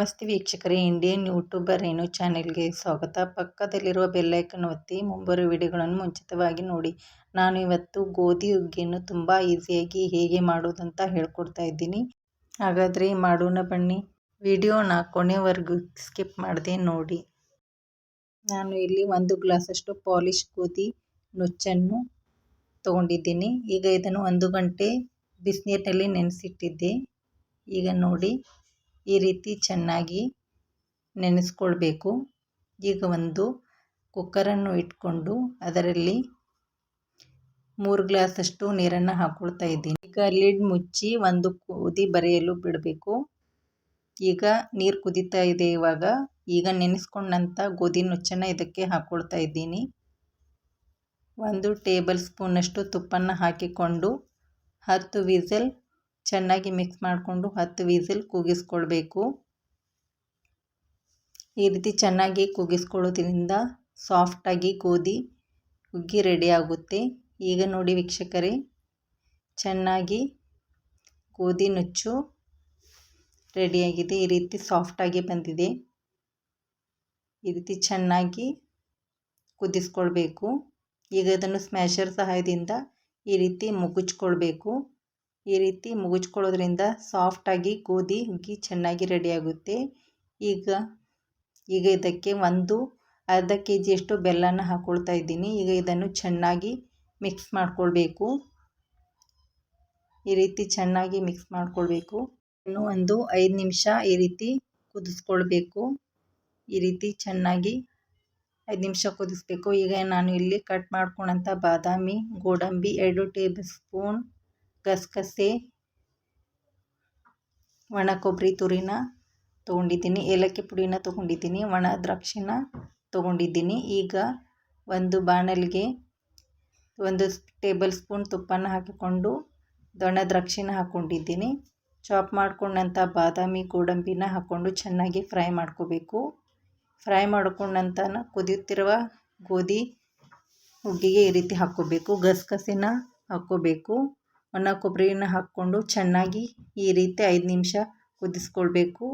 ನಮಸ್ತೆ ವೀಕ್ಷಕರೇ, Indian YouTuber ರೇಣು ಚಾನೆಲ್ಗೆ ಸ್ವಾಗತ. ಪಕ್ಕದಲ್ಲಿರುವ ಬೆಲ್ಲೈಕನ್ ಒತ್ತಿ ಮುಂಬರುವ ವಿಡಿಯೋಗಳನ್ನು ಮುಂಚಿತವಾಗಿ ನೋಡಿ. ನಾನು ಇವತ್ತು ಗೋಧಿ ಹುಗ್ಗಿಯನ್ನು ತುಂಬ ಈಸಿಯಾಗಿ ಹೇಗೆ ಮಾಡೋದಂತ ಹೇಳ್ಕೊಡ್ತಾ ಇದ್ದೀನಿ. ಹಾಗಾದರೆ ಮಾಡೋಣ ಬನ್ನಿ. ವಿಡಿಯೋನ ಕೊನೆವರೆಗೂ ಸ್ಕಿಪ್ ಮಾಡದೆ ನೋಡಿ. ನಾನು ಇಲ್ಲಿ 1 ಗ್ಲಾಸಷ್ಟು ಪಾಲಿಶ್ ಗೋಧಿ ನುಚ್ಚನ್ನು ತಗೊಂಡಿದ್ದೀನಿ. ಈಗ ಇದನ್ನು 1 ಗಂಟೆ ಬಿಸಿನೀರಿನಲ್ಲಿ ನೆನೆಸಿಟ್ಟಿದ್ದೆ. ಈಗ ನೋಡಿ, ಈ ರೀತಿ ಚೆನ್ನಾಗಿ ನೆನೆಸ್ಕೊಳ್ಬೇಕು. ಈಗ ಒಂದು ಕುಕ್ಕರನ್ನು ಇಟ್ಕೊಂಡು ಅದರಲ್ಲಿ 3 ಗ್ಲಾಸಷ್ಟು ನೀರನ್ನು ಹಾಕ್ಕೊಳ್ತಾ ಇದ್ದೀನಿ. ಈಗ ಲಿಡ್ ಮುಚ್ಚಿ ಒಂದು ಕುದಿ ಬರೆಯಲು ಬಿಡಬೇಕು. ಈಗ ನೀರು ಕುದೀತಾ ಇದೆ. ಈಗ ನೆನೆಸ್ಕೊಂಡಂಥ ಗೋಧಿ ನುಚ್ಚನ್ನು ಇದಕ್ಕೆ ಹಾಕ್ಕೊಳ್ತಾ ಇದ್ದೀನಿ. 1 ಟೇಬಲ್ ಸ್ಪೂನಷ್ಟು ತುಪ್ಪನ ಹಾಕಿಕೊಂಡು 10 ವಿಸಿಲ್ ಚೆನ್ನಾಗಿ ಮಿಕ್ಸ್ ಮಾಡಿಕೊಂಡು 10 ವಿಸಿಲ್ ಕೂಗಿಸ್ಕೊಳ್ಬೇಕು. ಈ ರೀತಿ ಚೆನ್ನಾಗಿ ಕೂಗಿಸ್ಕೊಳ್ಳೋದ್ರಿಂದ ಸಾಫ್ಟಾಗಿ ಗೋಧಿ ಹುಗ್ಗಿ ರೆಡಿ ಆಗುತ್ತೆ. ಈಗ ನೋಡಿ ವೀಕ್ಷಕರೇ, ಚೆನ್ನಾಗಿ ಗೋಧಿ ನುಚ್ಚು ರೆಡಿಯಾಗಿದೆ. ಈ ರೀತಿ ಸಾಫ್ಟಾಗಿ ಬಂದಿದೆ. ಈ ರೀತಿ ಚೆನ್ನಾಗಿ ಕುದಿಸ್ಕೊಳ್ಬೇಕು. ಈಗ ಅದನ್ನು ಸ್ಮ್ಯಾಶರ್ ಸಹಾಯದಿಂದ ಈ ರೀತಿ ಮುಗುಚ್ಕೊಳ್ಬೇಕು. ಈ ರೀತಿ ಮುಗುಚ್ಕೊಳ್ಳೋದ್ರಿಂದ ಸಾಫ್ಟಾಗಿ ಗೋಧಿ ಹುಗ್ಗಿ ಚೆನ್ನಾಗಿ ರೆಡಿಯಾಗುತ್ತೆ. ಈಗ ಇದಕ್ಕೆ ಅರ್ಧ ಕೆಜಿಯಷ್ಟು ಬೆಲ್ಲನ ಹಾಕ್ಕೊಳ್ತಾ ಇದ್ದೀನಿ. ಈಗ ಇದನ್ನು ಚೆನ್ನಾಗಿ ಮಿಕ್ಸ್ ಮಾಡ್ಕೊಳ್ಬೇಕು. ಈ ರೀತಿ ಚೆನ್ನಾಗಿ ಮಿಕ್ಸ್ ಮಾಡ್ಕೊಳ್ಬೇಕು. ಇನ್ನು ಒಂದು 5 ನಿಮಿಷ ಈ ರೀತಿ ಕುದಿಸ್ಕೊಳ್ಬೇಕು. ಈ ರೀತಿ ಚೆನ್ನಾಗಿ 5 ನಿಮಿಷ ಕುದಿಸ್ಬೇಕು. ಈಗ ನಾನು ಇಲ್ಲಿ ಕಟ್ ಮಾಡ್ಕೊಂಡಂಥ ಬಾದಾಮಿ, ಗೋಡಂಬಿ, 2 ಟೇಬಲ್ ಸ್ಪೂನ್ ಗಸಗಸೆ, ಒಣ ಕೊಬ್ಬರಿ ತುರಿನ ತೊಗೊಂಡಿದ್ದೀನಿ, ಏಲಕ್ಕಿ ಪುಡಿನ ತೊಗೊಂಡಿದ್ದೀನಿ, ಒಣ ದ್ರಾಕ್ಷಿನ ತೊಗೊಂಡಿದ್ದೀನಿ. ಈಗ ಒಂದು ಬಾಣಲಿಗೆ 1 ಟೇಬಲ್ ಸ್ಪೂನ್ ತುಪ್ಪನ ಹಾಕಿಕೊಂಡು ಒಣ ದ್ರಾಕ್ಷಿನ ಹಾಕ್ಕೊಂಡಿದ್ದೀನಿ. ಚಾಪ್ ಮಾಡ್ಕೊಂಡಂಥ ಬಾದಾಮಿ, ಗೋಡಂಬಿನ ಹಾಕ್ಕೊಂಡು ಚೆನ್ನಾಗಿ ಫ್ರೈ ಮಾಡ್ಕೋಬೇಕು. ಫ್ರೈ ಮಾಡ್ಕೊಂಡ ನಂತರ ಕುದಿಯುತ್ತಿರುವ ಗೋಧಿ ಹುಗ್ಗಿಗೆ ಈ ರೀತಿ ಹಾಕ್ಕೋಬೇಕು. ಗಸಗಸೆನ ಹಾಕ್ಕೋಬೇಕು. ಒಣ ಕೊಬ್ಬರಿನ ಹಾಕ್ಕೊಂಡು ಚೆನ್ನಾಗಿ ಈ ರೀತಿ 5 ನಿಮಿಷ ಕುದಿಸ್ಕೊಳ್ಬೇಕು.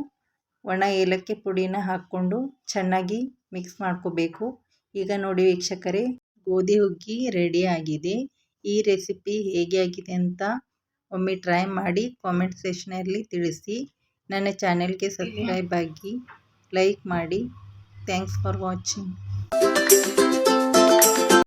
ಒಣ ಏಲಕ್ಕಿ ಪುಡಿನ ಹಾಕ್ಕೊಂಡು ಚೆನ್ನಾಗಿ ಮಿಕ್ಸ್ ಮಾಡ್ಕೋಬೇಕು. ಈಗ ನೋಡಿ ವೀಕ್ಷಕರೇ, ಗೋಧಿ ಹುಗ್ಗಿ ರೆಡಿ ಆಗಿದೆ. ಈ ರೆಸಿಪಿ ಹೇಗೆ ಆಗಿದೆ ಅಂತ ಒಮ್ಮೆ ಟ್ರೈ ಮಾಡಿ ಕಾಮೆಂಟ್ ಸೆಕ್ಷನಲ್ಲಿ ತಿಳಿಸಿ. ನನ್ನ ಚಾನೆಲ್ಗೆ ಸಬ್ಸ್ಕ್ರೈಬ್ ಆಗಿ ಲೈಕ್ ಮಾಡಿ. Thanks for watching.